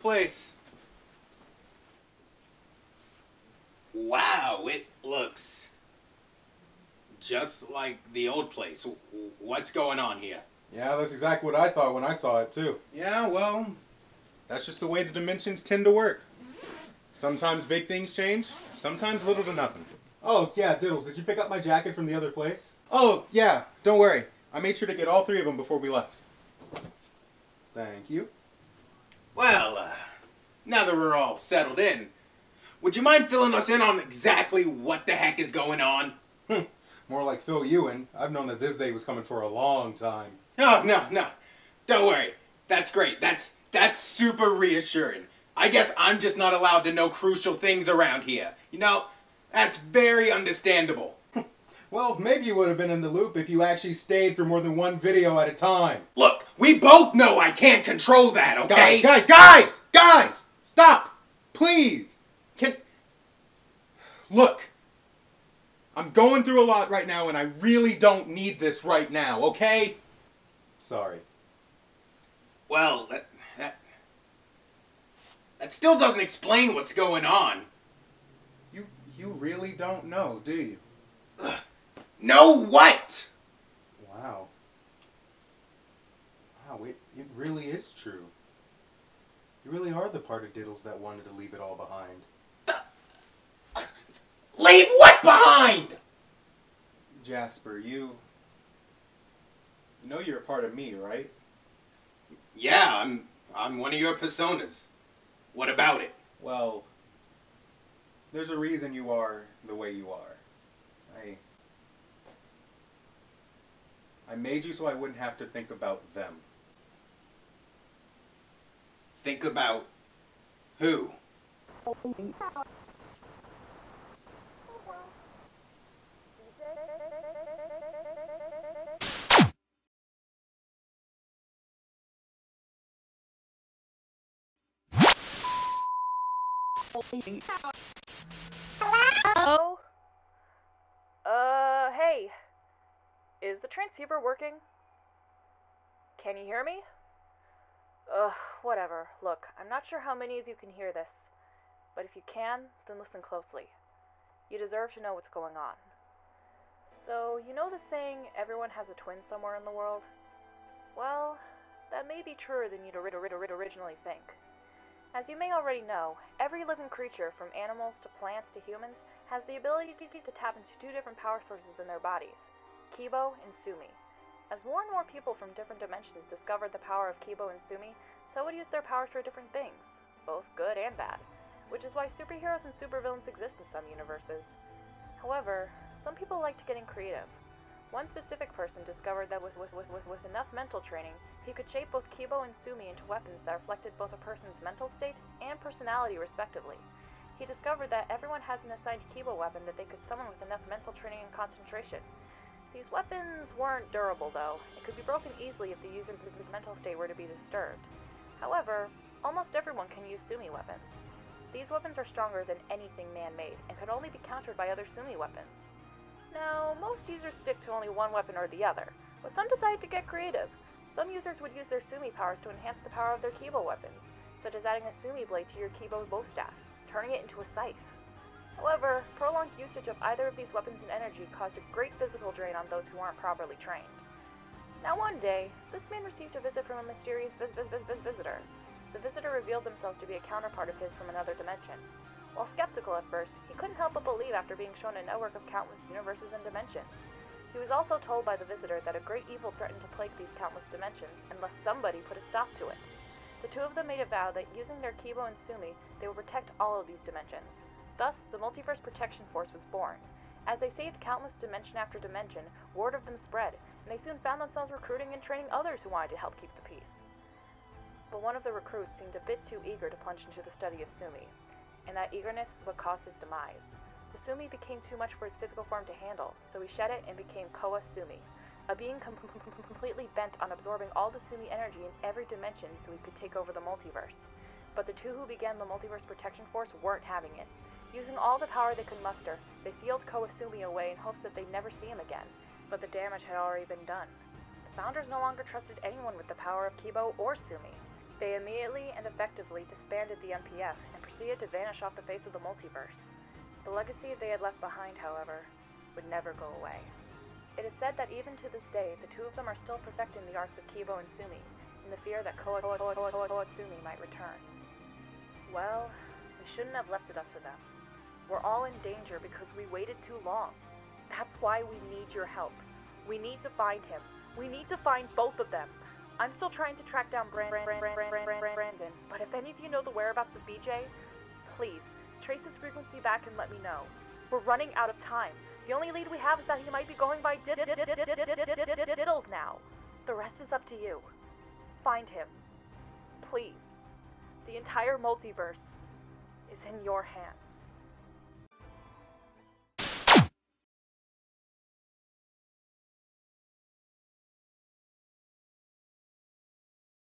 place. Wow, it looks just like the old place. What's going on here? Yeah, that's exactly what I thought when I saw it, too. Yeah, well, that's just the way the dimensions tend to work. Sometimes big things change, sometimes little to nothing. Oh, yeah, Diddles, did you pick up my jacket from the other place? Oh, yeah, don't worry. I made sure to get all three of them before we left. Thank you. Well, now that we're all settled in, would you mind filling us in on exactly what the heck is going on? More like fill you in. I've known that this day was coming for a long time. Oh, no. Don't worry. That's great. That's super reassuring. I guess I'm just not allowed to know crucial things around here. You know, that's very understandable. Well, maybe you would have been in the loop if you actually stayed for more than one video at a time. Look, we both know I can't control that, okay? Guys! Stop! Please! Look, I'm going through a lot right now and I really don't need this right now, okay? Sorry. Well, that still doesn't explain what's going on. You really don't know, do you? Know what? Wow. Wow, it really is true. You really are the part of Diddles that wanted to leave it all behind. Leave what behind? Jasper, you know you're a part of me, right? Yeah, I'm one of your personas. What about it? Well, there's a reason you are the way you are. I made you so I wouldn't have to think about them. Think about who? Hello? Hey. Is the transceiver working? Can you hear me? Whatever. Look, I'm not sure how many of you can hear this, but if you can, then listen closely. You deserve to know what's going on. So, you know the saying, everyone has a twin somewhere in the world? Well, that may be truer than you'd originally think. As you may already know, every living creature, from animals to plants to humans, has the ability to tap into two different power sources in their bodies, Kibo and Sumi. As more and more people from different dimensions discovered the power of Kibo and Sumi, so would use their powers for different things, both good and bad, which is why superheroes and supervillains exist in some universes. However, some people like to get creative. One specific person discovered that with enough mental training, he could shape both Kibo and Sumi into weapons that reflected both a person's mental state and personality respectively. He discovered that everyone has an assigned Kibo weapon that they could summon with enough mental training and concentration. These weapons weren't durable though, and could be broken easily if the user's mental state were to be disturbed. However, almost everyone can use Sumi weapons. These weapons are stronger than anything man-made, and could only be countered by other Sumi weapons. Now, most users stick to only one weapon or the other, but some decide to get creative. Some users would use their Sumi powers to enhance the power of their Kibo weapons, such as adding a Sumi blade to your Kibo bow staff, turning it into a scythe. However, prolonged usage of either of these weapons and energy caused a great physical drain on those who aren't properly trained. Now one day, this man received a visit from a mysterious visitor. The visitor revealed themselves to be a counterpart of his from another dimension. While skeptical at first, he couldn't help but believe after being shown a network of countless universes and dimensions. He was also told by the visitor that a great evil threatened to plague these countless dimensions unless somebody put a stop to it. The two of them made a vow that using their Kibo and Sumi, they would protect all of these dimensions. Thus, the Multiverse Protection Force was born. As they saved countless dimension after dimension, word of them spread, and they soon found themselves recruiting and training others who wanted to help keep the peace. But one of the recruits seemed a bit too eager to plunge into the study of Sumi, and that eagerness is what caused his demise. The Sumi became too much for his physical form to handle, so he shed it and became Koa Sumi, a being completely bent on absorbing all the Sumi energy in every dimension so he could take over the multiverse. But the two who began the Multiverse Protection Force weren't having it. Using all the power they could muster, they sealed Koa Sumi away in hopes that they'd never see him again, but the damage had already been done. The founders no longer trusted anyone with the power of Kibo or Sumi. They immediately and effectively disbanded the MPF and proceeded to vanish off the face of the multiverse. The legacy they had left behind, however, would never go away. It is said that even to this day, the two of them are still perfecting the arts of Kibo and Sumi, in the fear that Koatsumi might return. Well, we shouldn't have left it up to them. We're all in danger because we waited too long. That's why we need your help. We need to find him. We need to find both of them. I'm still trying to track down Brandon, but if any of you know the whereabouts of BJ, please, trace his frequency back and let me know. We're running out of time. The only lead we have is that he might be going by Diddles now. The rest is up to you. Find him. Please. The entire multiverse is in your hands.